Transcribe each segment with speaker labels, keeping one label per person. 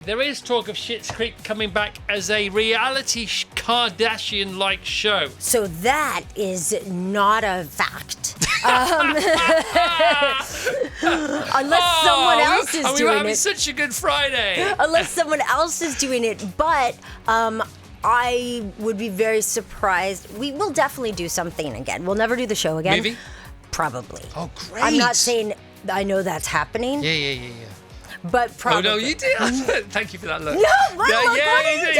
Speaker 1: There is talk of Schitt's Creek coming back as a reality Kardashian-like show.
Speaker 2: So that is not a fact. Unless someone else is doing it.
Speaker 1: We were having such a good Friday.
Speaker 2: Unless someone else is doing it. But I would be very surprised. We will definitely do something again. We'll never do the show again.
Speaker 1: Movie?
Speaker 2: Probably.
Speaker 1: Oh, great.
Speaker 2: I'm not saying I know that's happening.
Speaker 1: Yeah.
Speaker 2: But probably.
Speaker 1: Oh, no, you did. Thank you for that look.
Speaker 2: No, what are you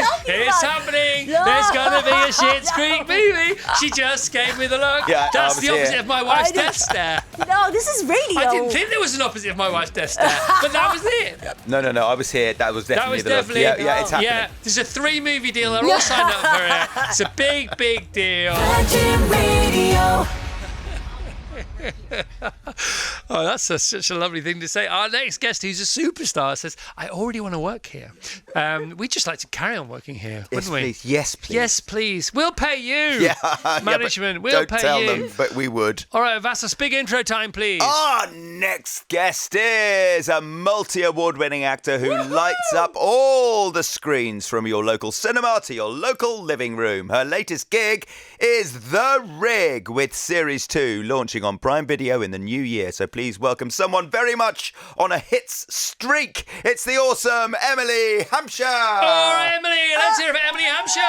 Speaker 2: talking
Speaker 1: It's
Speaker 2: about?
Speaker 1: happening.
Speaker 2: No.
Speaker 1: There's going to be a Schitt's Creek movie. She just gave me the look.
Speaker 3: Yeah,
Speaker 1: That's the opposite
Speaker 3: here.
Speaker 1: of my wife's death stare.
Speaker 2: No, this is radio.
Speaker 1: I didn't think there was an opposite of my wife's death stare, but that was it.
Speaker 3: No, I was here. That was definitely the look. Yeah, it's happening.
Speaker 1: Yeah, there's a 3-movie deal. They're all signed up for it. It's a big, big deal.
Speaker 2: Radio.
Speaker 1: Oh, that's such a lovely thing to say. Our next guest, who's a superstar, says, I already want to work here. We'd just like to carry on working here, wouldn't we?
Speaker 3: Please. Yes, please.
Speaker 1: Yes, please. We'll pay you.
Speaker 3: Yeah.
Speaker 1: Management, we'll pay you.
Speaker 3: Don't tell them, but we would.
Speaker 1: All right, Vassos, big intro time, please.
Speaker 3: Our next guest is a multi-award-winning actor who lights up all the screens from your local cinema to your local living room. Her latest gig is The Rig, with Series 2 launching on Prime Video in the new year. So please welcome someone very much on a hits streak. It's the awesome Emily Hampshire.
Speaker 1: All right, Emily, let's hear it for Emily Hampshire.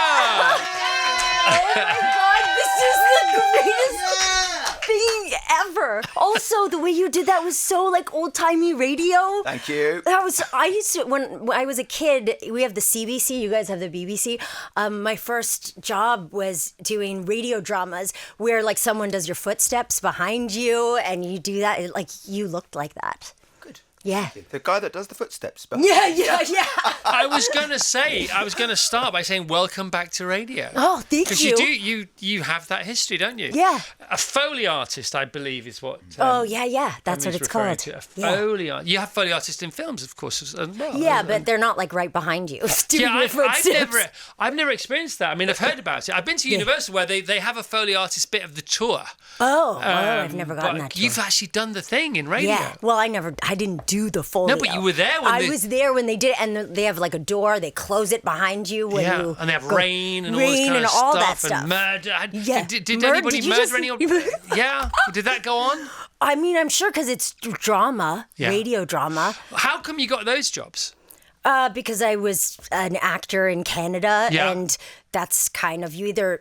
Speaker 2: Oh my God, this is the greatest thing ever. Also, the way you did that was so like old-timey radio.
Speaker 3: Thank you.
Speaker 2: I used to, when I was a kid, we have the CBC, you guys have the BBC. My first job was doing radio dramas where like someone does your footsteps behind you and you do that. Like you looked like that.
Speaker 3: Good.
Speaker 2: Yeah.
Speaker 3: The guy that does the footsteps.
Speaker 2: Yeah.
Speaker 1: I was going to start by saying welcome back to radio.
Speaker 2: Oh, thank you.
Speaker 1: Because you have that history, don't you?
Speaker 2: Yeah.
Speaker 1: A Foley artist, I believe, is what.
Speaker 2: Yeah. That's what it's called.
Speaker 1: To. A Foley artist. You have Foley artists in films, of course, as well.
Speaker 2: Yeah, but they're not like right behind you.
Speaker 1: I've never experienced that. I mean, I've heard about it. I've been to university where they have a Foley artist bit of the tour.
Speaker 2: I've never gotten that tour.
Speaker 1: You've actually done the thing in radio.
Speaker 2: Yeah. Well, I didn't do the Foley.
Speaker 1: No, but you were there when
Speaker 2: I was there when they did it, and they have like a door. They close it behind you when you
Speaker 1: and they have
Speaker 2: go,
Speaker 1: rain and all this kind of
Speaker 2: all
Speaker 1: stuff,
Speaker 2: that stuff.
Speaker 1: And murder.
Speaker 2: Yeah.
Speaker 1: Did anybody murder any? Yeah. Did that go on?
Speaker 2: I mean, I'm sure because it's drama, radio drama.
Speaker 1: How come you got those jobs?
Speaker 2: Because I was an actor in Canada, and that's kind of you do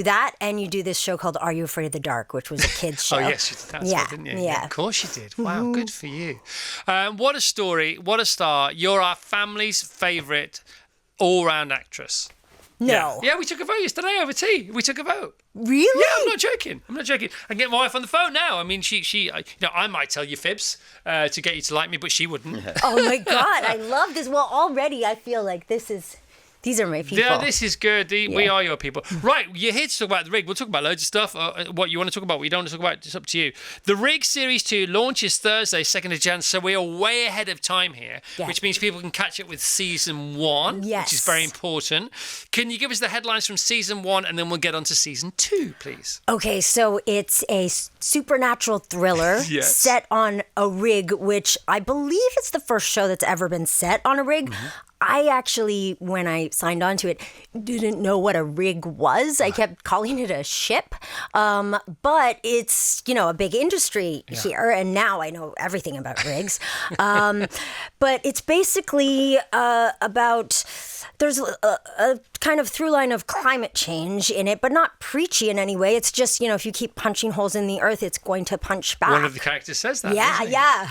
Speaker 2: that, and you do this show called Are You Afraid of the Dark, which was a kids show.
Speaker 1: Oh yes, that's right, didn't you?
Speaker 2: Yeah,
Speaker 1: of course you did. Wow, good for you. What a story! What a star! You're our family's favourite all-round actress.
Speaker 2: No.
Speaker 1: Yeah, we took a vote yesterday over tea. We took a vote.
Speaker 2: Really?
Speaker 1: Yeah, I'm not joking. I can get my wife on the phone now. I mean, she I might tell you fibs to get you to like me, but she wouldn't.
Speaker 2: Oh my God, I love this. Well, already I feel like these are my people.
Speaker 1: Yeah, this is good. We are your people. Right, you're here to talk about The Rig. We'll talk about loads of stuff. What you want to talk about, what you don't want to talk about, it's up to you. The Rig Series 2 launches Thursday, 2nd of Jan, so we are way ahead of time here, which means people can catch up with Season 1, which is very important. Can you give us the headlines from Season 1, and then we'll get on to Season 2, please?
Speaker 2: Okay, so it's a supernatural thriller set on a rig, which I believe is the first show that's ever been set on a rig. Mm-hmm. I actually, when I signed on to it, didn't know what a rig was. I kept calling it a ship. But it's, a big industry here. And now I know everything about rigs. But it's basically about... There's a kind of through line of climate change in it, but not preachy in any way. It's just, if you keep punching holes in the earth, it's going to punch back.
Speaker 1: One of the characters says that.
Speaker 2: Yeah.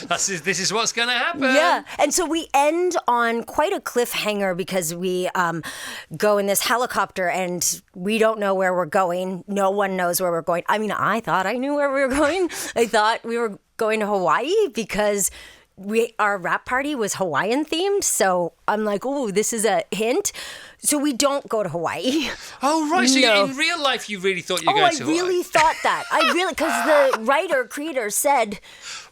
Speaker 1: This is what's going to happen.
Speaker 2: Yeah. And so we end on quite a cliffhanger because we go in this helicopter and we don't know where we're going. No one knows where we're going. I mean, I thought I knew where we were going. I thought we were going to Hawaii because our wrap party was Hawaiian themed, so I'm like, oh, this is a hint. So we don't go to Hawaii.
Speaker 1: Oh, right. So in real life, you really thought you were going to Hawaii?
Speaker 2: I really thought that. Because the creator said,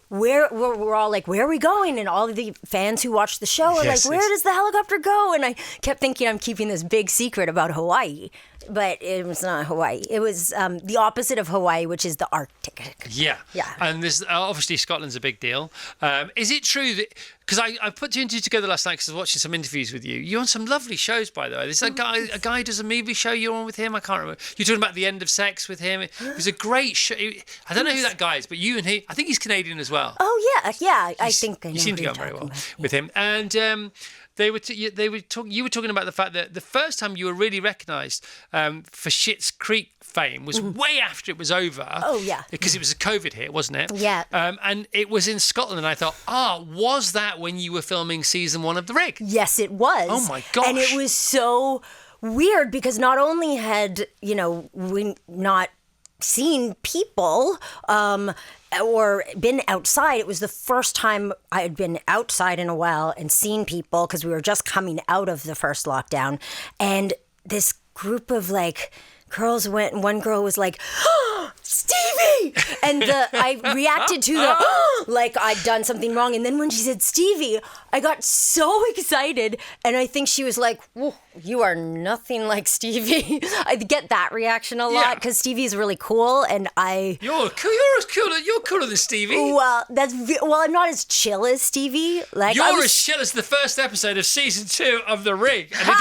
Speaker 2: we're all like, where are we going? And all of the fans who watched the show are like, where does the helicopter go? And I kept thinking I'm keeping this big secret about Hawaii. But it was not Hawaii. It was the opposite of Hawaii, which is the Arctic.
Speaker 1: Yeah. And there's obviously Scotland's a big deal. Is it true that Because I put 2 and 2 together last night because I was watching some interviews with you. You're on some lovely shows, by the way. There's a guy who does a movie show. You're on with him. I can't remember. You're talking about The End of Sex with him. It was a great show. I don't know who that guy is, but you and he. I think he's Canadian as well.
Speaker 2: Oh yeah. I think I know
Speaker 1: you seem to go very well with him. And you were talking about the fact that the first time you were really recognised for Schitt's Creek fame was way after it was over.
Speaker 2: Oh, yeah.
Speaker 1: Because it was a COVID hit, wasn't it?
Speaker 2: Yeah.
Speaker 1: And it was in Scotland, and I thought, was that when you were filming season 1 of The Rig?
Speaker 2: Yes, it was.
Speaker 1: Oh my gosh.
Speaker 2: And it was so weird because not only had, we not seen people or been outside, it was the first time I had been outside in a while and seen people because we were just coming out of the first lockdown. And this group of girls went, and one girl was like, oh, Stevie! And I reacted to like I'd done something wrong. And then when she said Stevie, I got so excited. And I think she was like, whoa, you are nothing like Stevie. I get that reaction a lot because Stevie's really cool. And
Speaker 1: You're cooler than Stevie.
Speaker 2: Well, I'm not as chill as Stevie.
Speaker 1: You're as chill as the first episode of season 2 of The Rig. And it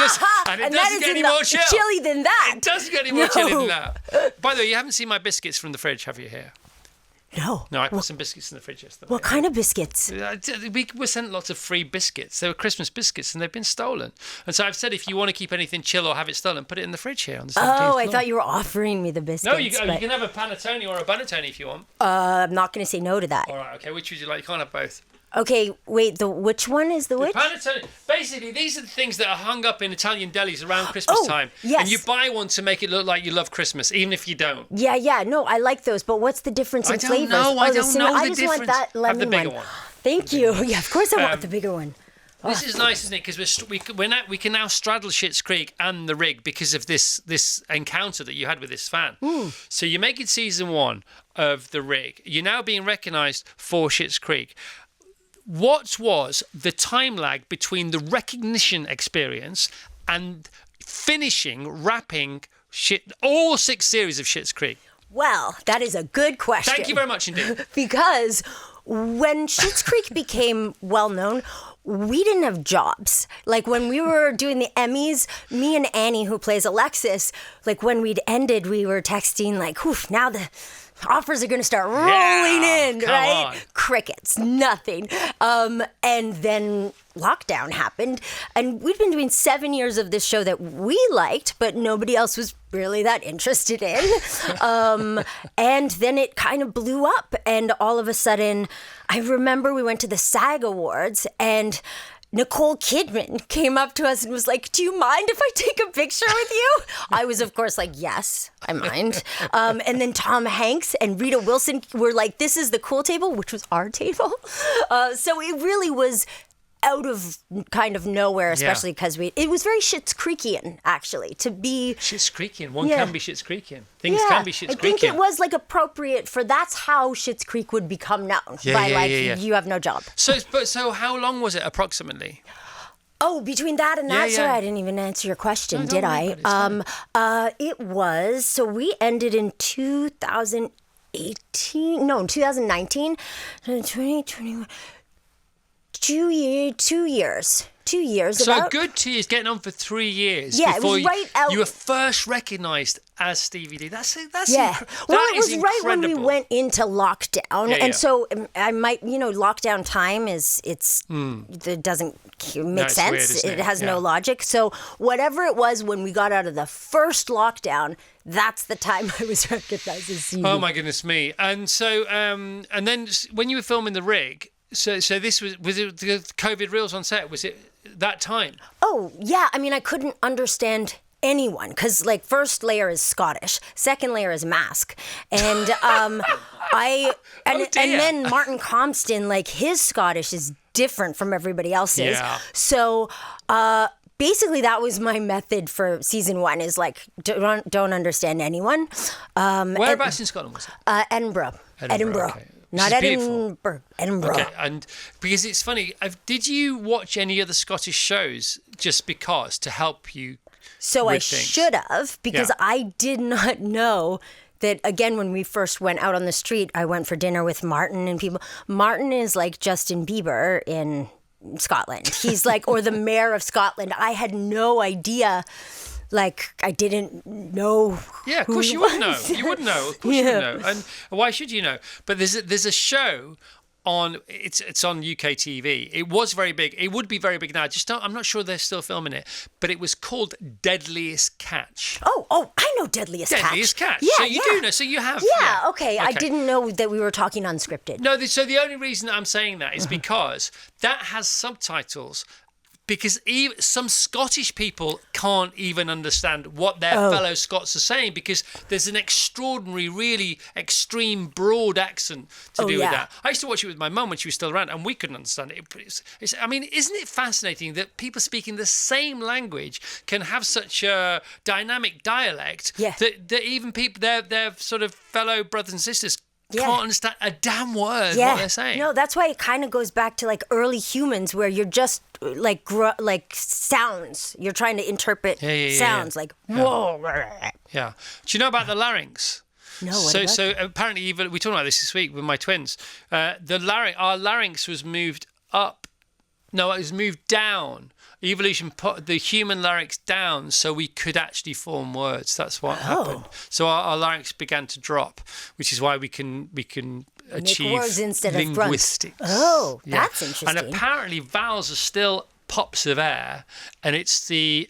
Speaker 1: doesn't get any more chill.
Speaker 2: Chilly than that.
Speaker 1: It doesn't get any more chilly than that. By the way, you haven't seen my biscuits from the fridge, have you, here?
Speaker 2: No.
Speaker 1: No, I put some biscuits in the fridge yesterday.
Speaker 2: What kind of biscuits?
Speaker 1: We were sent lots of free biscuits. They were Christmas biscuits, and they've been stolen. And so I've said, if you want to keep anything chill or have it stolen, put it in the fridge here on the 17th floor.
Speaker 2: I thought you were offering me the biscuits.
Speaker 1: No, you can have a panettone or a panettone if you want.
Speaker 2: I'm not going to say no to that.
Speaker 1: All right, okay. Which would you like? You can't have both.
Speaker 2: Okay, wait, which one is the which?
Speaker 1: Panettone. Basically, these are the things that are hung up in Italian delis around Christmas time.
Speaker 2: Yes.
Speaker 1: And you buy one to make it look like you love Christmas, even if you don't.
Speaker 2: Yeah, no, I like those, but what's the difference in flavors?
Speaker 1: I don't know
Speaker 2: I
Speaker 1: the
Speaker 2: just
Speaker 1: difference.
Speaker 2: want that lemon
Speaker 1: have the bigger one.
Speaker 2: Thank you. Yeah, of course I want the bigger one.
Speaker 1: This is nice, isn't it? Because we can now straddle Schitt's Creek and The Rig because of this encounter that you had with this fan. So you're making season 1 of The Rig. You're now being recognised for Schitt's Creek. What was the time lag between the recognition experience and wrapping all 6 series of Schitt's Creek?
Speaker 2: Well, that is a good question.
Speaker 1: Thank you very much indeed.
Speaker 2: Because when Schitt's Creek became well known, we didn't have jobs. Like when we were doing the Emmys, me and Annie, who plays Alexis, when we'd ended, we were texting now the offers are going to start rolling in, right?
Speaker 1: On.
Speaker 2: Crickets, nothing. And then lockdown happened, and we'd been doing 7 years of this show that we liked, but nobody else was really that interested in. And then it kind of blew up, and all of a sudden, I remember we went to the SAG Awards, and Nicole Kidman came up to us and was like, do you mind if I take a picture with you? I was, of course, like, yes, I mind. And then Tom Hanks and Rita Wilson were like, this is the cool table, which was our table. So it really was out of kind of nowhere, especially because it was very Schitt's Creekian, actually, to be...
Speaker 1: Schitt's Creekian. One can be Schitt's Creekian. Things can be Schitt's Creekian.
Speaker 2: I think it was appropriate for that's how Schitt's Creek would become known. You have no job.
Speaker 1: So how long was it approximately?
Speaker 2: Oh, between that and that, sorry, I didn't even answer your question, did I? It was, so we ended in 2019, 2021. 2 years. 2 years.
Speaker 1: So a good 2 years, getting on for 3 years.
Speaker 2: Yeah,
Speaker 1: before
Speaker 2: it was right out.
Speaker 1: You were first recognised as Stevie D. That's
Speaker 2: Well, it was right when we went into lockdown, and so I might, lockdown time it doesn't make sense.
Speaker 1: Weird,
Speaker 2: it has no logic. So whatever it was when we got out of the first lockdown, that's the time I was recognized as Stevie.
Speaker 1: Oh my goodness me! And so, and then when you were filming The Rig. So this was it the COVID reels on set? Was it that time?
Speaker 2: Oh, yeah. I mean, I couldn't understand anyone because, first layer is Scottish, second layer is mask. And and then Martin Compston, his Scottish is different from everybody else's. Yeah. So basically that was my method for season 1 is don't understand anyone.
Speaker 1: Whereabouts in Scotland was it?
Speaker 2: Edinburgh.
Speaker 1: Okay.
Speaker 2: Not Edinburgh. Edinburgh.
Speaker 1: Okay, and because it's funny, did you watch any other Scottish shows just because to help you?
Speaker 2: So I should have, because I did not know that, again, when we first went out on the street, I went for dinner with Martin and people. Martin is like Justin Bieber in Scotland. He's like, or the mayor of Scotland. I had no idea. Like, I didn't know.
Speaker 1: Yeah, of course you wouldn't know. You wouldn't know. Of course you wouldn't know. And why should you know? But there's a show on, it's on UK TV. It was very big. It would be very big now. I'm not sure they're still filming it. But it was called Deadliest Catch.
Speaker 2: Oh, I know Deadliest Catch.
Speaker 1: Deadliest Catch.
Speaker 2: Yeah,
Speaker 1: so you do know. So you have.
Speaker 2: Yeah, okay. I didn't know that we were talking unscripted.
Speaker 1: No, so the only reason I'm saying that is because that has subtitles. Because some Scottish people can't even understand what their fellow Scots are saying because there's an extraordinary, really extreme, broad accent to do with that. I used to watch it with my mum when she was still around, and we couldn't understand it. I mean, isn't it fascinating that people speaking the same language can have such a dynamic dialect that even people, their sort of fellow brothers and sisters, can't understand a damn word what they're saying.
Speaker 2: No, that's why it kind of goes back to like early humans where you're just like sounds. You're trying to interpret sounds like whoa.
Speaker 1: Yeah. Do you know about the larynx?
Speaker 2: No.
Speaker 1: So apparently, even we talked about this week with my twins. Our larynx was moved up. No, it was moved down. Evolution put the human larynx down so we could actually form words. That's what happened. So our larynx began to drop, which is why we can achieve
Speaker 2: words instead
Speaker 1: linguistics.
Speaker 2: Of oh, that's interesting.
Speaker 1: And apparently vowels are still pops of air, and it's the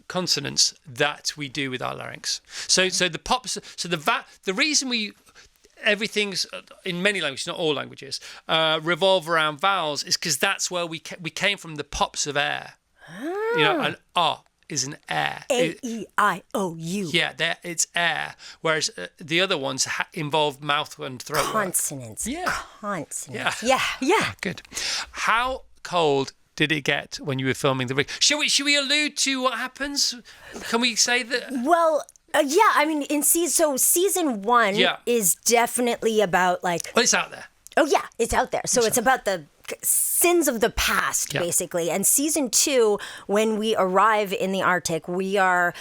Speaker 1: consonants that we do with our larynx. So the pops. So the reason everything's in many languages, not all languages, revolve around vowels is because that's where we came from, the pops of air. You know, an R is an air.
Speaker 2: A-E-I-O-U.
Speaker 1: Yeah, it's air. Whereas the other ones involve mouth and throat
Speaker 2: consonants.
Speaker 1: work. Yeah.
Speaker 2: Consonants. Yeah.
Speaker 1: Good. How cold did it get when you were filming the rig? Should we allude to what happens? Can we say that?
Speaker 2: Well, I mean, season 1 is definitely about like.
Speaker 1: Well, it's out there.
Speaker 2: Oh yeah, it's out there. So it's about the sins of the past, basically. And season 2, when we arrive in the Arctic, we don't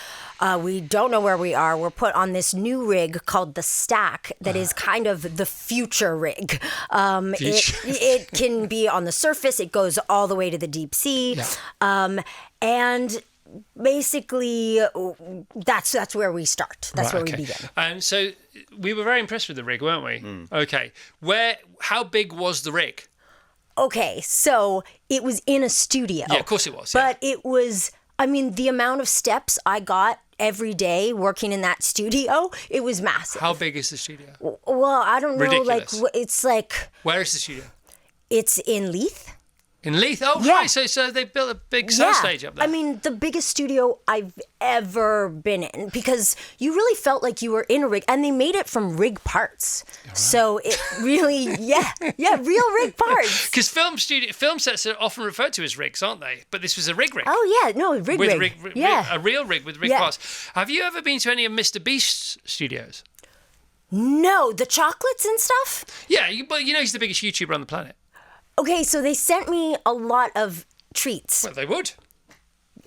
Speaker 2: know where we are. We're put on this new rig called the Stack that is kind of the future rig. It can be on the surface. It goes all the way to the deep sea, and basically, that's where we start. That's where we begin.
Speaker 1: So we were very impressed with the rig, weren't we? Okay. How big was the rig?
Speaker 2: Okay, so it was in a studio.
Speaker 1: Yeah, of course it was.
Speaker 2: But it was, I mean, the amount of steps I got every day working in that studio, it was massive.
Speaker 1: How big is the studio?
Speaker 2: Well, I don't know.
Speaker 1: Ridiculous.
Speaker 2: Like, it's like...
Speaker 1: Where is the studio?
Speaker 2: It's in Leith.
Speaker 1: In Leith? Oh, right. So they've built a big soundstage up there.
Speaker 2: I mean, the biggest studio I've ever been in, because you really felt like you were in a rig, and they made it from rig parts. Right. So it really, real rig parts.
Speaker 1: Because film sets are often referred to as rigs, aren't they? But this was a rig.
Speaker 2: Oh, yeah. No, rig.
Speaker 1: A real rig with rig parts. Have you ever been to any of Mr. Beast's studios?
Speaker 2: No, the chocolates and stuff?
Speaker 1: Yeah, but you know he's the biggest YouTuber on the planet.
Speaker 2: Okay, so they sent me a lot of treats.
Speaker 1: Well, they would.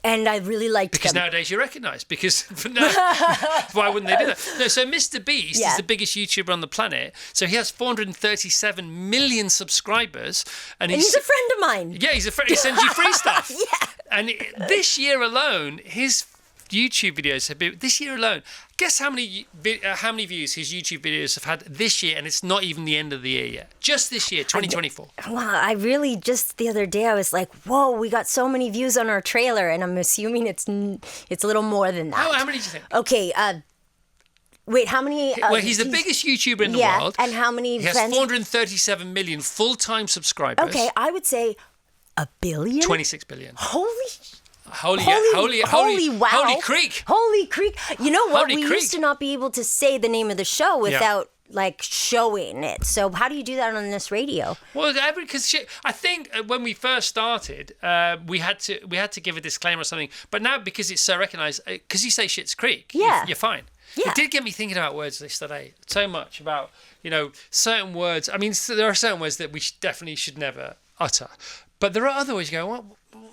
Speaker 2: And I really liked them.
Speaker 1: Because nowadays you're recognised. Because why wouldn't they do that? No, so Mr. Beast is the biggest YouTuber on the planet. So he has 437 million subscribers. And
Speaker 2: he's a friend of mine.
Speaker 1: Yeah, he's a friend. He sends you free stuff. And this year alone, his YouTube videos have been... This year alone, guess how many views his YouTube videos have had this year, and it's not even the end of the year yet. Just this year, 2024.
Speaker 2: Well, I really, just the other day, I was like, whoa, we got so many views on our trailer, and I'm assuming it's a little more than that.
Speaker 1: Oh, how many do you think?
Speaker 2: Okay, wait, how many...
Speaker 1: well, he's the biggest YouTuber in the world.
Speaker 2: And how many
Speaker 1: He has 437 million full-time subscribers.
Speaker 2: Okay, I would say 1 billion?
Speaker 1: 26 billion.
Speaker 2: Holy
Speaker 1: wow. Holy creek.
Speaker 2: Holy creek. You know what?
Speaker 1: Holy
Speaker 2: we
Speaker 1: creek.
Speaker 2: used to not be able to say the name of the show without like showing it. So how do you do that on this radio?
Speaker 1: Well, because I think when we first started, we had to give a disclaimer or something. But now, because it's so recognised, because you say Schitt's Creek, you're fine. Yeah. It did get me thinking about words yesterday. So much about, certain words. I mean, there are certain words that we definitely should never utter. But there are other ways you go, what?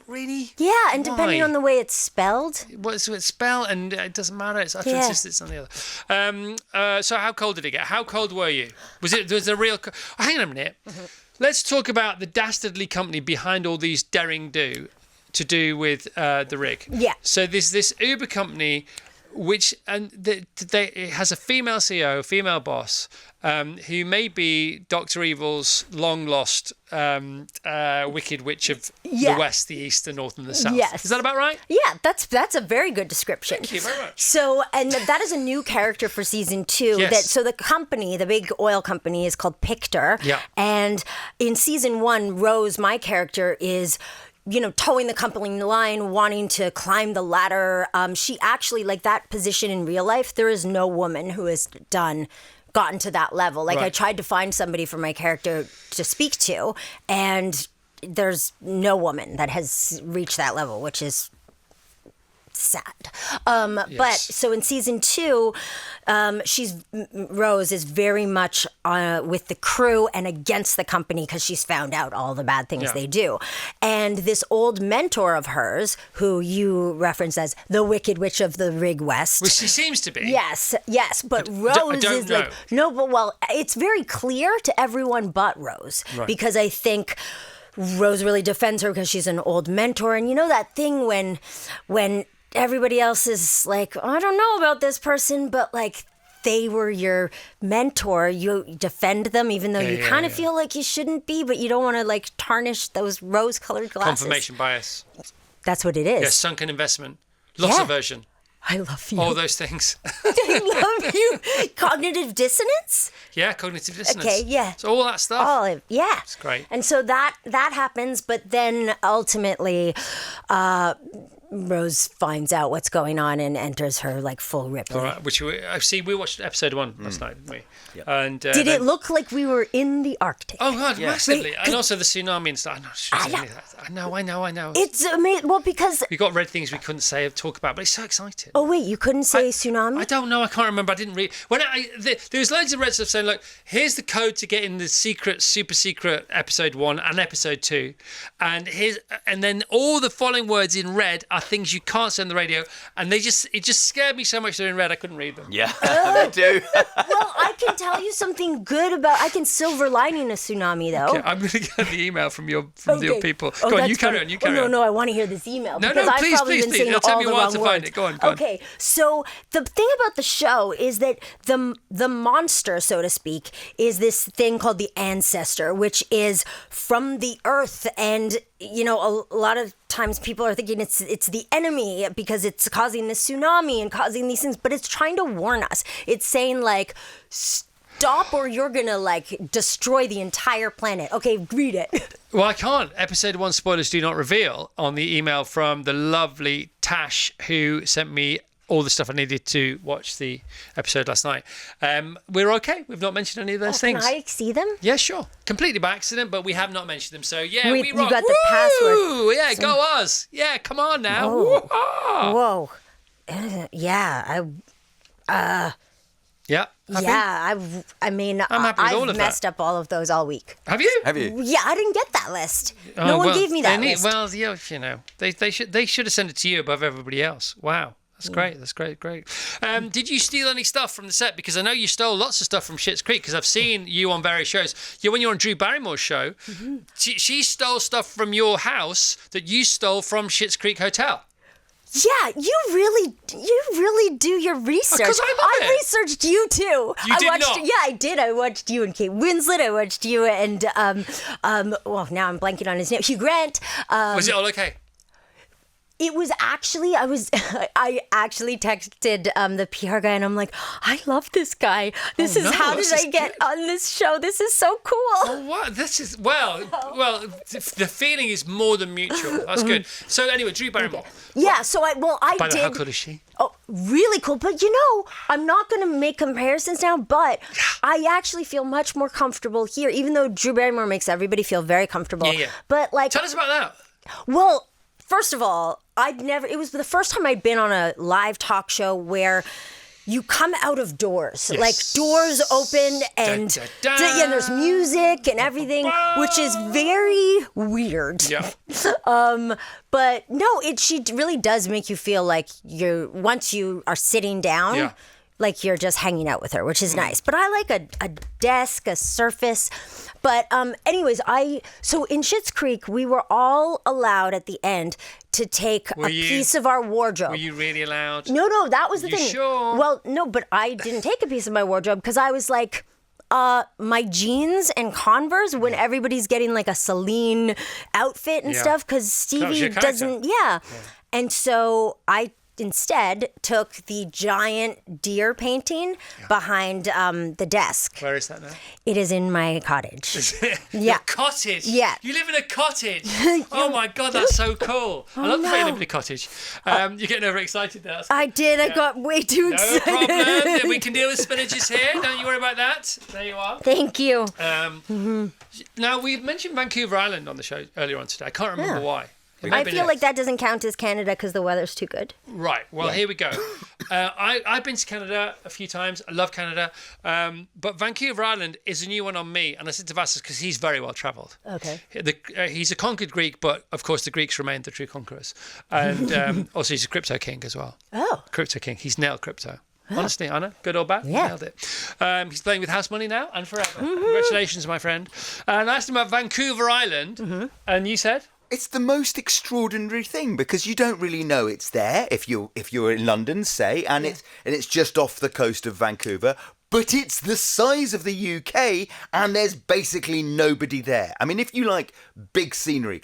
Speaker 1: Really?
Speaker 2: Yeah, and depending on the way it's spelled.
Speaker 1: Well, it's spelled, and it doesn't matter. It's utterance, it's on the other. So how cold did it get? How cold were you? Was it a real... hang on a minute.
Speaker 2: Mm-hmm.
Speaker 1: let's talk about the dastardly company behind all these daring do to do with the rig.
Speaker 2: Yeah.
Speaker 1: So there's this Uber company, which it has a female CEO, female boss, who may be Dr. Evil's long lost wicked witch of the West, the East, the North, and the South.
Speaker 2: Yes.
Speaker 1: Is that about right?
Speaker 2: Yeah, that's a very good description.
Speaker 1: Thank you very much.
Speaker 2: So, and that is a new character for season 2.
Speaker 1: Yes.
Speaker 2: So the company, the big oil company, is called Pictor.
Speaker 1: Yeah.
Speaker 2: And in season 1, Rose, my character, is towing the company line, wanting to climb the ladder. She actually, like, that position in real life, there is no woman who has gotten to that level. Like,
Speaker 1: Right.
Speaker 2: I tried to find somebody for my character to speak to, and there's no woman that has reached that level, which is sad. But so in season 2, Rose is very much with the crew and against the company because she's found out all the bad things they do. And this old mentor of hers, who you reference as the Wicked Witch of the Rig West.
Speaker 1: Which she seems to be.
Speaker 2: Yes. But Rose
Speaker 1: I don't
Speaker 2: is
Speaker 1: know.
Speaker 2: like, no, but well, it's very clear to everyone but Rose.
Speaker 1: Right.
Speaker 2: Because I think Rose really defends her because she's an old mentor. And you know that thing when everybody else is like, I don't know about this person, but like they were your mentor, you defend them even though you kind of feel like you shouldn't be, but you don't want to like tarnish those rose-colored glasses.
Speaker 1: Confirmation bias.
Speaker 2: That's what it is.
Speaker 1: Yeah, sunken investment. Loss aversion.
Speaker 2: I love you.
Speaker 1: All those things.
Speaker 2: I love you. Cognitive dissonance?
Speaker 1: Yeah, cognitive dissonance.
Speaker 2: Okay, yeah.
Speaker 1: So all that stuff.
Speaker 2: It's
Speaker 1: great.
Speaker 2: And so that happens, but then ultimately Rose finds out what's going on and enters her like full Ripley.
Speaker 1: All right, which we watched episode 1 last night, didn't we?
Speaker 3: Yep.
Speaker 1: And
Speaker 2: Did it look like we were in the Arctic?
Speaker 1: Oh God, massively,
Speaker 2: Wait,
Speaker 1: and also the tsunami and stuff. I know.
Speaker 2: It's amazing. Well, because
Speaker 1: We got red things we couldn't say or talk about, but it's so exciting.
Speaker 2: oh wait, you couldn't say tsunami.
Speaker 1: I don't know. I can't remember. I didn't read. There was loads of red stuff saying, "Look, here's the code to get in the super secret episode 1 and episode 2, and then all the following words in red are things you can't say on the radio." And it just scared me so much they're in red I couldn't read them.
Speaker 3: Yeah, they do.
Speaker 2: Well, I can tell you something good about. I can silver lining a tsunami though.
Speaker 1: Okay, I'm going to get the email from your people.
Speaker 2: Oh,
Speaker 1: Go on,
Speaker 2: that's
Speaker 1: you carry
Speaker 2: funny.
Speaker 1: on. You carry
Speaker 2: no,
Speaker 1: on.
Speaker 2: No, I want to hear this email
Speaker 1: No,
Speaker 2: because I've
Speaker 1: please,
Speaker 2: probably been saying
Speaker 1: It'll take
Speaker 2: all
Speaker 1: me a
Speaker 2: the
Speaker 1: while
Speaker 2: wrong
Speaker 1: to
Speaker 2: words.
Speaker 1: find it. Go on.
Speaker 2: Okay, so the thing about the show is that the monster, so to speak, is this thing called the ancestor, which is from the earth, and a lot of times people are thinking it's the enemy because it's causing this tsunami and causing these things, but it's trying to warn us. It's saying like, stop or you're gonna like destroy the entire planet. Okay, read it.
Speaker 1: Well, I can't. Episode 1 spoilers do not reveal on the email from the lovely Tash, who sent me all the stuff I needed to watch the episode last night. We're okay. We've not mentioned any of those things.
Speaker 2: Can I see them?
Speaker 1: Yeah, sure. Completely by accident, but we have not mentioned them. So, yeah,
Speaker 2: We-
Speaker 1: we
Speaker 2: you
Speaker 1: rock.
Speaker 2: got the password.
Speaker 1: Woo! Yeah, go us. Yeah, come on now.
Speaker 2: Whoa. Yeah,
Speaker 1: Yeah. Happy?
Speaker 2: I mean,
Speaker 1: I'm happy with all
Speaker 2: I've
Speaker 1: of that.
Speaker 2: messed up all of those all week.
Speaker 1: Have you?
Speaker 3: Have you?
Speaker 2: Yeah, I didn't get that list.
Speaker 1: Oh,
Speaker 2: No one
Speaker 1: well,
Speaker 2: gave me that
Speaker 1: they need-
Speaker 2: list.
Speaker 1: Well, yeah, they should have sent it to you above everybody else. Wow. That's great. That's great. Did you steal any stuff from the set? Because I know you stole lots of stuff from Schitt's Creek, because I've seen you on various shows. When you're on Drew Barrymore's show, she stole stuff from your house that you stole from Schitt's Creek Hotel.
Speaker 2: Yeah, you really do your research.
Speaker 1: 'Cause I love
Speaker 2: I
Speaker 1: it.
Speaker 2: researched you too.
Speaker 1: You did
Speaker 2: watched,
Speaker 1: not?
Speaker 2: Yeah, I did. I watched you and Kate Winslet. I watched you and well, now I'm blanking on his name. Hugh Grant.
Speaker 1: Was it all okay?
Speaker 2: It was actually, I actually texted the PR guy and I'm like, I love this guy. How did I get on this show? This is so cool.
Speaker 1: Oh, what? This is, well, the feeling is more than mutual. That's good. So anyway, Drew Barrymore.
Speaker 2: Yeah, so I
Speaker 1: By the way,
Speaker 2: did.
Speaker 1: how cool is she?
Speaker 2: Oh, really cool. But I'm not going to make comparisons now, but I actually feel much more comfortable here, even though Drew Barrymore makes everybody feel very comfortable.
Speaker 1: Yeah.
Speaker 2: But like,
Speaker 1: Tell us about that.
Speaker 2: well, first of all, it was the first time I'd been on a live talk show where you come out of doors, like doors open and and there's music and everything, which is very weird.
Speaker 1: Yeah.
Speaker 2: But no, she really does make you feel like once you are sitting down, like you're just hanging out with her, which is nice. But I like a desk, a surface. But anyways, so in Schitt's Creek, we were all allowed at the end to take piece of our wardrobe.
Speaker 1: Were you really allowed?
Speaker 2: No, that was the thing.
Speaker 1: Sure?
Speaker 2: Well, no, but I didn't take a piece of my wardrobe because I was like, my jeans and Converse when everybody's getting like a Celine outfit and stuff because Stevie doesn't. Yeah. And so I instead took the giant deer painting behind the desk.
Speaker 1: Where is that now?
Speaker 2: It is in my cottage.
Speaker 1: Is it?
Speaker 2: Yeah.
Speaker 1: Your cottage?
Speaker 2: Yeah.
Speaker 1: You live in a cottage? Oh my God, that's so cool. I love the fact you live in a cottage. You're getting overexcited there.
Speaker 2: I did. I got way too
Speaker 1: No
Speaker 2: excited.
Speaker 1: problem. We can deal with spinaches here. Don't you worry about that. There you are.
Speaker 2: Thank you.
Speaker 1: Now, we mentioned Vancouver Island on the show earlier on today. I can't remember why.
Speaker 2: I feel like that doesn't count as Canada because the weather's too good.
Speaker 1: Right. Well, here we go. I've been to Canada a few times. I love Canada. But Vancouver Island is a new one on me. And I said to Vassos because he's very well travelled.
Speaker 2: Okay.
Speaker 1: He's a conquered Greek, but of course the Greeks remained the true conquerors. And also he's a crypto king as well.
Speaker 2: Oh.
Speaker 1: Crypto king. He's nailed crypto. Honestly, Anna, good or bad,
Speaker 2: Yeah.
Speaker 1: nailed it. He's playing with house money now and forever. Congratulations, my friend. And I asked him about Vancouver Island, and you said?
Speaker 3: It's the most extraordinary thing because you don't really know it's there if you're in London, say, and it's just off the coast of Vancouver, but it's the size of the UK and there's basically nobody there. I mean, if you like big scenery,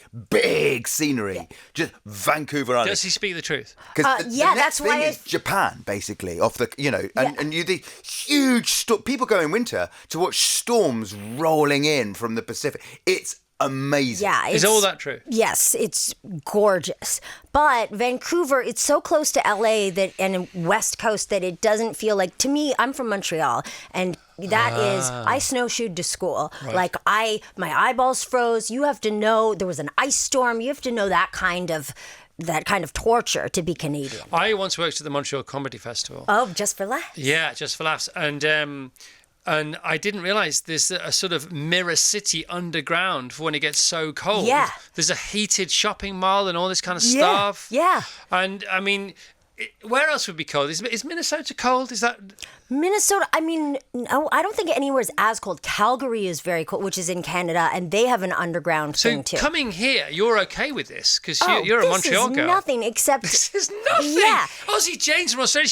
Speaker 3: just Vancouver Island.
Speaker 1: Does he speak the truth?
Speaker 3: Because the
Speaker 2: yeah,
Speaker 3: next
Speaker 2: that's
Speaker 3: thing
Speaker 2: why
Speaker 3: is Japan, basically, off the and you the huge people go in winter to watch storms rolling in from the Pacific. It's amazing.
Speaker 2: Yeah.
Speaker 1: Is all that true?
Speaker 2: Yes, it's gorgeous. But Vancouver, it's so close to LA and West Coast that it doesn't feel like, to me, I'm from Montreal, and that is, I snowshoed to school.
Speaker 1: Right.
Speaker 2: Like my eyeballs froze. You have to know there was an ice storm. You have to know that kind of torture to be Canadian.
Speaker 1: I once worked at the Montreal Comedy Festival.
Speaker 2: Oh, just for laughs.
Speaker 1: Yeah, just for laughs. And I didn't realise there's a sort of mirror city underground for when it gets so cold.
Speaker 2: Yeah.
Speaker 1: There's a heated shopping mall and all this kind of stuff.
Speaker 2: Yeah.
Speaker 1: And I mean, where else would be cold? Is Minnesota cold? Is that...
Speaker 2: Minnesota, I mean, no, I don't think anywhere is as cold. Calgary is very cold, which is in Canada, and they have an underground thing too.
Speaker 1: So coming here, you're okay with this because you're a Montreal girl.
Speaker 2: This is nothing except...
Speaker 1: This is nothing.
Speaker 2: Yeah.
Speaker 1: Aussie Jane's from Australia.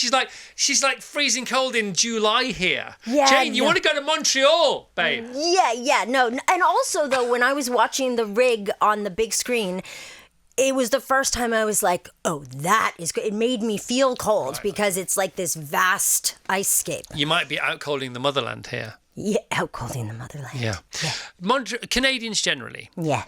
Speaker 1: She's like freezing cold in July here.
Speaker 2: Yeah,
Speaker 1: Jane, you want to go to Montreal, babe?
Speaker 2: Yeah, no. And also, though, when I was watching the rig on the big screen, it was the first time I was like, oh, that is good. It made me feel cold because it's like this vast ice scape.
Speaker 1: You might be out colding the motherland here.
Speaker 2: Yeah, out cold in the motherland.
Speaker 1: Yeah. Canadians generally.
Speaker 2: Yeah.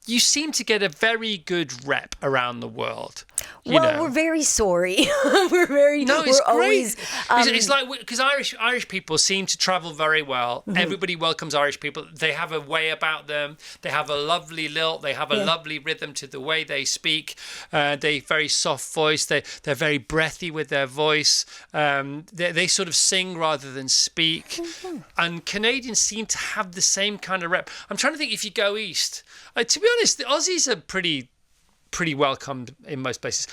Speaker 1: You seem to get a very good rep around the world.
Speaker 2: We're very sorry. We're great.
Speaker 1: Always, it's like because Irish people seem to travel very well. Mm-hmm. Everybody welcomes Irish people. They have a way about them. They have a lovely lilt. They have a lovely rhythm to the way they speak. They very soft voice. They're very breathy with their voice. They sort of sing rather than speak. Mm-hmm. And Canadians seem to have the same kind of rep. I'm trying to think if you go east. To be honest, the Aussies are pretty welcomed in most places.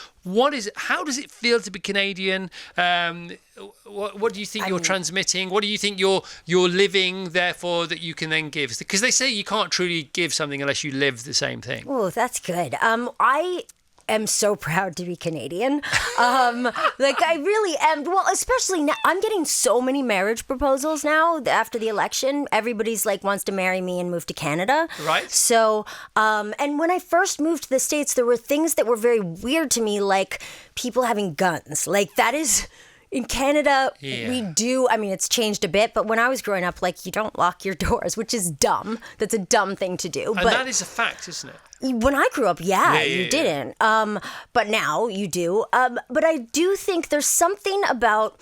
Speaker 1: How does it feel to be Canadian? What do you think you're transmitting? What do you think you're living, therefore, that you can then give? Because they say you can't truly give something unless you live the same thing.
Speaker 2: Oh, that's good. I am so proud to be Canadian. I really am. Well, especially now, I'm getting so many marriage proposals now after the election. Everybody's like wants to marry me and move to Canada.
Speaker 1: Right.
Speaker 2: So, and when I first moved to the States, there were things that were very weird to me, like people having guns. Like that is... In Canada, we do, I mean, it's changed a bit, but when I was growing up, like, you don't lock your doors, which is dumb. That's a dumb thing to do.
Speaker 1: And that is a fact, isn't it?
Speaker 2: When I grew up, you didn't. But now you do. But I do think there's something about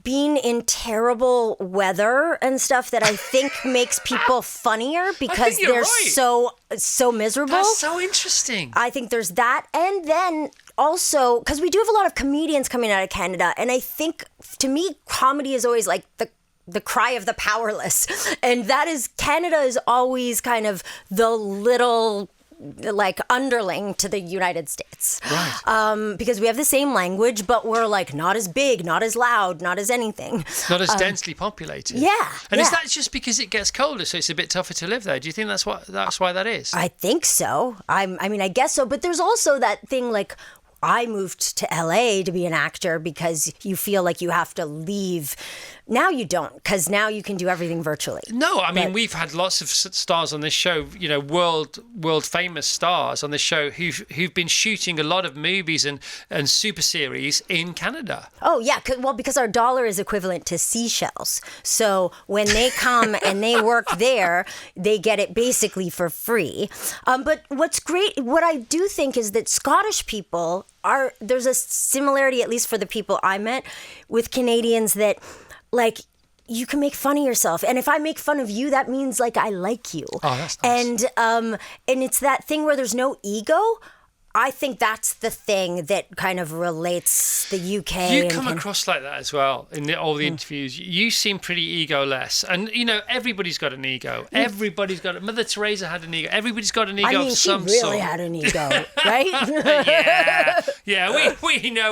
Speaker 2: being in terrible weather and stuff that I think makes people funnier because they're so miserable.
Speaker 1: That's so interesting.
Speaker 2: I think there's that. And then also, because we do have a lot of comedians coming out of Canada, and I think, to me, comedy is always like the cry of the powerless. And that is, Canada is always kind of the little like underling to the United States.
Speaker 1: Right.
Speaker 2: Because we have the same language, but we're like not as big, not as loud, not as anything.
Speaker 1: Not as densely populated.
Speaker 2: Yeah.
Speaker 1: And is that just because it gets colder, so it's a bit tougher to live there? Do you think that's why that is?
Speaker 2: I think so. I mean, I guess so. But there's also that thing like, I moved to LA to be an actor because you feel like you have to leave. Now you don't, because now you can do everything virtually.
Speaker 1: No, I mean, we've had lots of stars on this show, you know, world famous stars on this show who've been shooting a lot of movies and super series in Canada.
Speaker 2: Oh, yeah. Because our dollar is equivalent to seashells. So when they come and they work there, they get it basically for free. But what's great, what I do think is that Scottish people there's a similarity, at least for the people I met, with Canadians that, like, you can make fun of yourself. And if I make fun of you, that means, like, I like you.
Speaker 1: Oh, that's nice.
Speaker 2: And it's that thing where there's no ego. I think that's the thing that kind of relates the UK.
Speaker 1: You come across like that as well in all the interviews. You seem pretty egoless. And, you know, everybody's got an ego. Everybody's got it. Mother Teresa had an ego. Everybody's got an ego of some sort.
Speaker 2: She really had an ego, right?
Speaker 1: Yeah,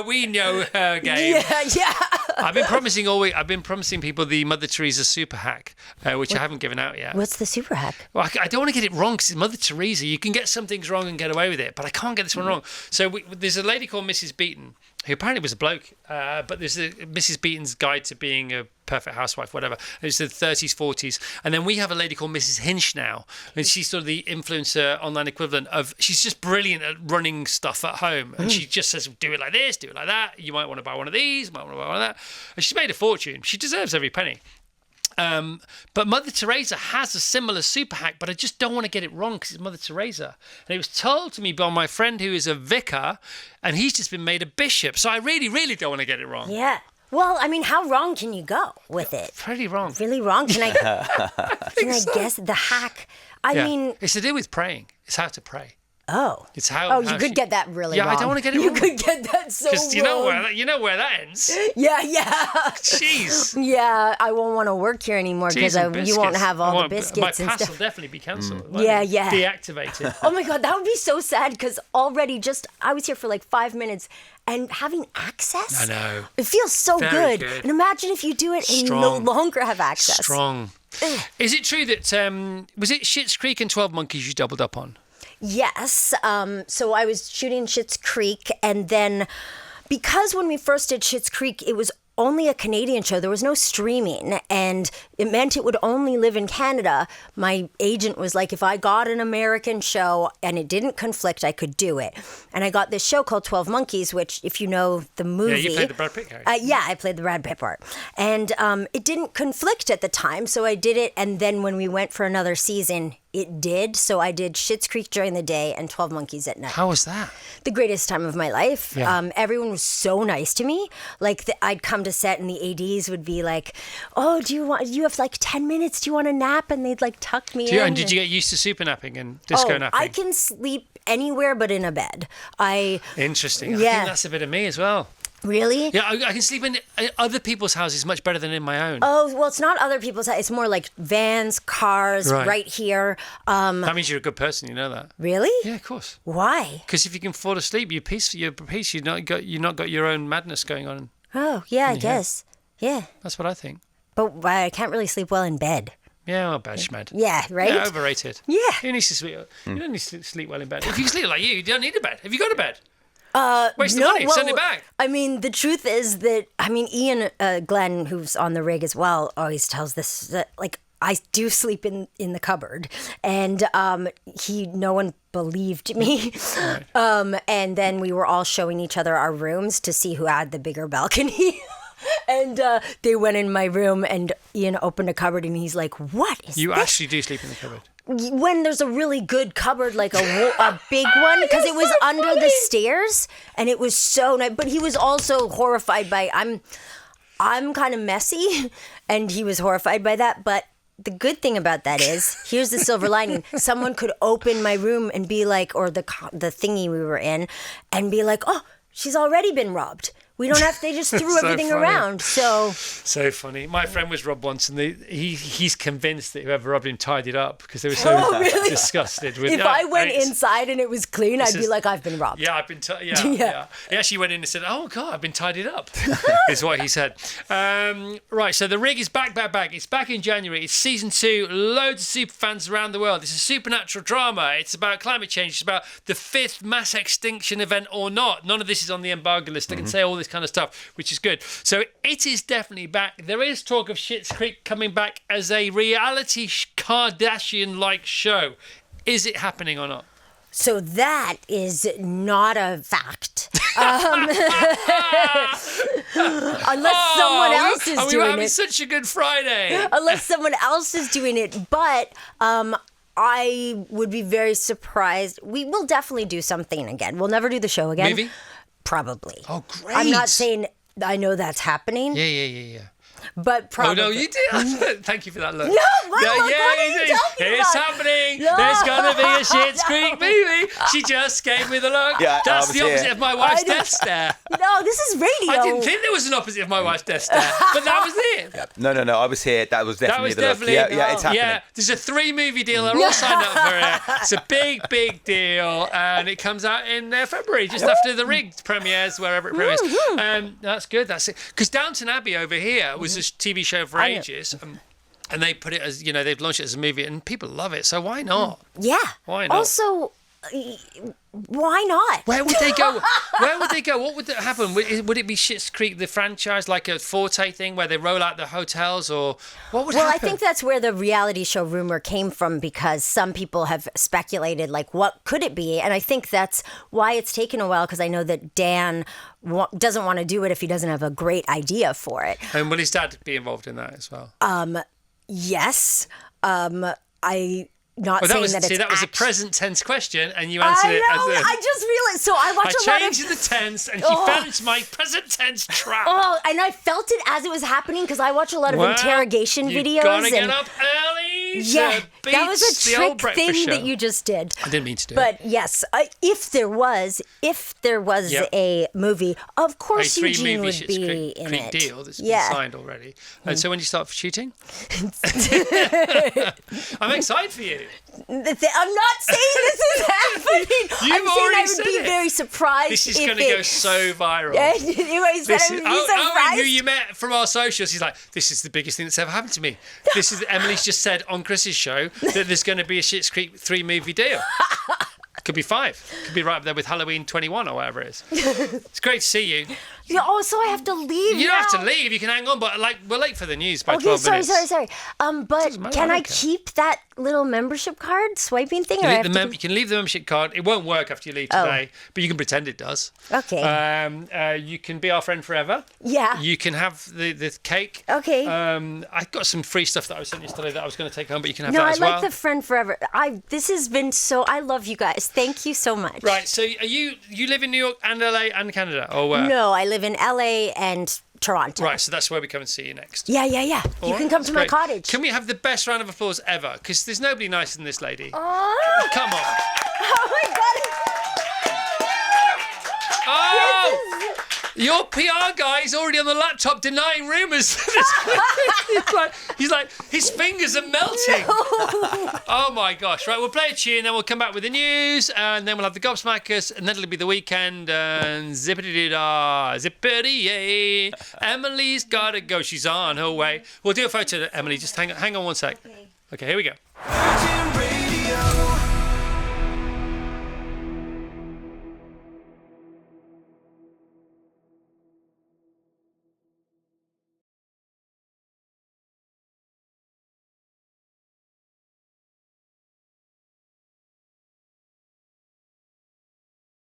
Speaker 1: we know her game.
Speaker 2: Yeah.
Speaker 1: I've been promising people the Mother Teresa super hack, which I haven't given out yet.
Speaker 2: What's the super hack?
Speaker 1: Well, I don't want to get it wrong because it's Mother Teresa. You can get some things wrong and get away with it, but I can't get this one wrong. So there's a lady called Mrs. Beaton, who apparently was a bloke, but there's a Mrs. Beaton's Guide to Being a Perfect Housewife, whatever. It's the 30s, 40s. And then we have a lady called Mrs. Hinch now, and she's sort of the influencer online equivalent of, she's just brilliant at running stuff at home. And she just says, do it like this, do it like that. You might want to buy one of these, you might want to buy one of that. And she's made a fortune. She deserves every penny. But Mother Teresa has a similar super hack, but I just don't want to get it wrong because it's Mother Teresa. And it was told to me by my friend who is a vicar, and he's just been made a bishop. So I really, really don't want to get it wrong.
Speaker 2: Yeah. Well, I mean, how wrong can you go with it?
Speaker 1: Pretty wrong.
Speaker 2: Really wrong? Can I guess the hack? I mean...
Speaker 1: It's to do with praying. It's how to pray.
Speaker 2: Oh.
Speaker 1: It's how
Speaker 2: you could get that really wrong.
Speaker 1: Yeah, I don't want to get it
Speaker 2: you
Speaker 1: wrong.
Speaker 2: You could get that so wrong. Because
Speaker 1: you know where that ends.
Speaker 2: Yeah.
Speaker 1: Jeez.
Speaker 2: Yeah, I won't want to work here anymore because you won't have all the biscuits
Speaker 1: my
Speaker 2: and stuff.
Speaker 1: pass will definitely be cancelled.
Speaker 2: Yeah.
Speaker 1: Deactivated.
Speaker 2: Oh my God, that would be so sad because already I was here for like 5 minutes and having access.
Speaker 1: I know.
Speaker 2: It feels so
Speaker 1: Very
Speaker 2: good. And imagine if you do it and you no longer have access.
Speaker 1: Strong. Is it true that, was it Schitt's Creek and 12 Monkeys you doubled up on?
Speaker 2: Yes. So I was shooting Schitt's Creek, and then because when we first did Schitt's Creek, it was only a Canadian show. There was no streaming, and it meant it would only live in Canada. My agent was like, if I got an American show and it didn't conflict, I could do it. And I got this show called 12 Monkeys, which, if you know the movie...
Speaker 1: Yeah, you played the Brad Pitt character.
Speaker 2: Yeah, I played the Brad Pitt part. And it didn't conflict at the time, so I did it. And then when we went for another season, it did. So I did Schitt's Creek during the day and 12 Monkeys at night.
Speaker 1: How was that?
Speaker 2: The greatest time of my life.
Speaker 1: Yeah.
Speaker 2: Everyone was so nice to me. Like I'd come to set and the ADs would be like, "Oh, you have like 10 minutes? Do you want a nap?" And they'd like tuck me in.
Speaker 1: And did you get used to super napping and disco napping?
Speaker 2: I can sleep anywhere but in a bed.
Speaker 1: Interesting.
Speaker 2: Yeah.
Speaker 1: I think that's a bit of me as well.
Speaker 2: Really?
Speaker 1: Yeah, I can sleep in other people's houses much better than in my own.
Speaker 2: Oh, well, it's not other people's house. It's more like vans, cars, right here.
Speaker 1: That means you're a good person, you know that.
Speaker 2: Really?
Speaker 1: Yeah, of course.
Speaker 2: Why?
Speaker 1: Because if you can fall asleep, you're peace. You've not got your own madness going on.
Speaker 2: Oh, yeah, I guess. Yeah.
Speaker 1: That's what I think.
Speaker 2: But I can't really sleep well in bed.
Speaker 1: Yeah, well, bad schmad.
Speaker 2: Yeah, right?
Speaker 1: Yeah, overrated.
Speaker 2: Yeah.
Speaker 1: You need to sleep. You don't need to sleep well in bed. If you sleep like you don't need a bed. Have you got a bed? Waste the money. Send it back.
Speaker 2: I mean, the truth is that, Ian Glenn, who's on the rig as well, always tells this, that, like, I do sleep in the cupboard. And no one believed me. Right. And then we were all showing each other our rooms to see who had the bigger balcony. And they went in my room and Ian opened a cupboard and he's like, "What is
Speaker 1: You
Speaker 2: this?"
Speaker 1: actually do sleep in the cupboard?
Speaker 2: When there's a really good cupboard, like a big one, because it was so under the stairs, and it was so nice. But he was also horrified by I'm kind of messy, and he was horrified by that. But the good thing about that is, here's the silver lining: someone could open my room and be like, or the thingy we were in, and be like, "Oh, she's already been robbed." We don't have. They just threw
Speaker 1: So
Speaker 2: everything
Speaker 1: funny.
Speaker 2: around. So
Speaker 1: funny. My friend was robbed once, and he's convinced that whoever robbed him tidied up because they were so
Speaker 2: really?
Speaker 1: disgusted with.
Speaker 2: if I went inside and it was clean, I'd be like, I've been robbed.
Speaker 1: Yeah, I've been. Yeah. He actually went in and said, "Oh God, I've been tidied up." Is what he said. Right. So the rig is back. It's back in January. It's season 2. Loads of super fans around the world. It's a supernatural drama. It's about climate change. It's about the 5th mass extinction event or not. None of this is on the embargo list. I can say all this kind of stuff, which is good. So it is definitely back. There is talk of Schitt's Creek coming back as a reality Kardashian-like show. Is it happening or not?
Speaker 2: So that is not a fact. Unless someone else is
Speaker 1: we were
Speaker 2: doing
Speaker 1: having
Speaker 2: it.
Speaker 1: such a good Friday.
Speaker 2: Unless someone else is doing it. But I would be very surprised. We will definitely do something again. We'll never do the show again.
Speaker 1: Movie?
Speaker 2: Probably.
Speaker 1: Oh, great.
Speaker 2: I'm not saying I know that's happening.
Speaker 1: Yeah.
Speaker 2: But probably.
Speaker 1: Oh, no, you did. Thank you for that look.
Speaker 2: No, what look? What are you talking
Speaker 1: It's
Speaker 2: about?
Speaker 1: happening.
Speaker 2: No.
Speaker 1: There's going to be a Schitt's
Speaker 2: No.
Speaker 1: Creek movie. She just gave me the look.
Speaker 3: Yeah,
Speaker 1: That's the opposite
Speaker 3: here.
Speaker 1: of my wife's
Speaker 2: I know.
Speaker 1: death stare.
Speaker 2: No, this is radio.
Speaker 1: I didn't think there was an opposite of my wife's death stare, but that was it.
Speaker 3: No, I was here. That was
Speaker 1: That
Speaker 3: definitely
Speaker 1: was
Speaker 3: the
Speaker 1: definitely.
Speaker 3: look. Yeah, it's happening.
Speaker 1: Yeah, there's a 3-movie deal. They're all signed up for it. It's a big deal, and it comes out in February, just after the Rig premieres, wherever it premieres. That's good. That's it. Because Downton Abbey over here was a TV show for
Speaker 2: I know.
Speaker 1: ages, and they put it as they've launched it as a movie, and people love it. So why not?
Speaker 2: Yeah.
Speaker 1: Why not?
Speaker 2: Also, why not?
Speaker 1: Where would they go? What would happen? Would it be Schitt's Creek, the franchise, like a Forte thing where they roll out the hotels, or what would
Speaker 2: Well,
Speaker 1: happen?
Speaker 2: I think that's where the reality show rumor came from, because some people have speculated, like, what could it be? And I think that's why it's taken a while, because I know that Dan doesn't want to do it if he doesn't have a great idea for it.
Speaker 1: And will his dad be involved in that as well?
Speaker 2: Yes. Not
Speaker 1: Well,
Speaker 2: saying that it's
Speaker 1: that was a
Speaker 2: act-
Speaker 1: present tense question, and you answered it as a...
Speaker 2: I just realized. So I watch a lot of...
Speaker 1: I changed the tense, and he fell into my present tense trap.
Speaker 2: Oh, and I felt it as it was happening, because I watch a lot of interrogation
Speaker 1: you
Speaker 2: videos.
Speaker 1: Gotta get
Speaker 2: and
Speaker 1: up early.
Speaker 2: yeah,
Speaker 1: to
Speaker 2: that was
Speaker 1: beat
Speaker 2: a
Speaker 1: the old
Speaker 2: trick
Speaker 1: breakfast
Speaker 2: thing
Speaker 1: show.
Speaker 2: that you just did.
Speaker 1: I didn't mean to do it.
Speaker 2: But yes, if there was
Speaker 1: Yep.
Speaker 2: a movie, of
Speaker 1: A
Speaker 2: course Eugene
Speaker 1: 3-movie
Speaker 2: would
Speaker 1: Schitt's
Speaker 2: be in
Speaker 1: Creek
Speaker 2: it.
Speaker 1: deal that's been
Speaker 2: Yeah.
Speaker 1: signed already. And so when you start shooting? I'm excited for you.
Speaker 2: I'm not saying this is happening. I'm saying I
Speaker 1: already
Speaker 2: would
Speaker 1: said
Speaker 2: be
Speaker 1: it.
Speaker 2: very surprised.
Speaker 1: This is
Speaker 2: if
Speaker 1: going to go so viral.
Speaker 2: Yeah, you always said I would be
Speaker 1: Owen,
Speaker 2: surprised.
Speaker 1: who you met from our socials, he's like, this is the biggest thing that's ever happened to me. This is Emily's just said on Chris's show that there's going to be a Schitt's Creek 3-movie deal. Could be 5. Could be right up there with Halloween 21 or whatever it is. It's great to see you.
Speaker 2: Yeah, oh, so I have to leave.
Speaker 1: You don't have
Speaker 2: now.
Speaker 1: to leave. You can hang on, but we're late for the news by
Speaker 2: Okay,
Speaker 1: 12
Speaker 2: sorry.
Speaker 1: minutes.
Speaker 2: But
Speaker 1: matter,
Speaker 2: can
Speaker 1: I
Speaker 2: I
Speaker 1: don't care.
Speaker 2: keep that little membership card swiping thing? Or I have to
Speaker 1: You can leave the membership card. It won't work after you leave today, but you can pretend it does.
Speaker 2: Okay.
Speaker 1: You can be our friend forever.
Speaker 2: Yeah.
Speaker 1: You can have the cake.
Speaker 2: Okay.
Speaker 1: I got some free stuff that I was sent yesterday that I was going to take home, but you can have
Speaker 2: No,
Speaker 1: that
Speaker 2: I
Speaker 1: as
Speaker 2: like
Speaker 1: well.
Speaker 2: the friend forever. This has been so. I love you guys. Thank you so much.
Speaker 1: Right. So you live in New York and LA and Canada, or where?
Speaker 2: No, I live in LA and Toronto.
Speaker 1: Right. So that's where we come and see you next.
Speaker 2: Yeah. You
Speaker 1: All
Speaker 2: can
Speaker 1: right,
Speaker 2: come
Speaker 1: that's
Speaker 2: to my
Speaker 1: great.
Speaker 2: cottage.
Speaker 1: Can we have the best round of applause ever? Because there's nobody nicer than this lady.
Speaker 2: Oh,
Speaker 1: Come on.
Speaker 2: oh my God.
Speaker 1: Oh! Your PR guy is already on the laptop denying rumours. he's like, his fingers are melting. Oh my gosh. Right, we'll play a tune, then we'll come back with the news, and then we'll have the Gobsmackers, and then it'll be the weekend, and zippity-da, zippity-yay. Emily's gotta go. She's on her way. We'll do a photo, Emily. Just hang on one sec. Okay, here we go.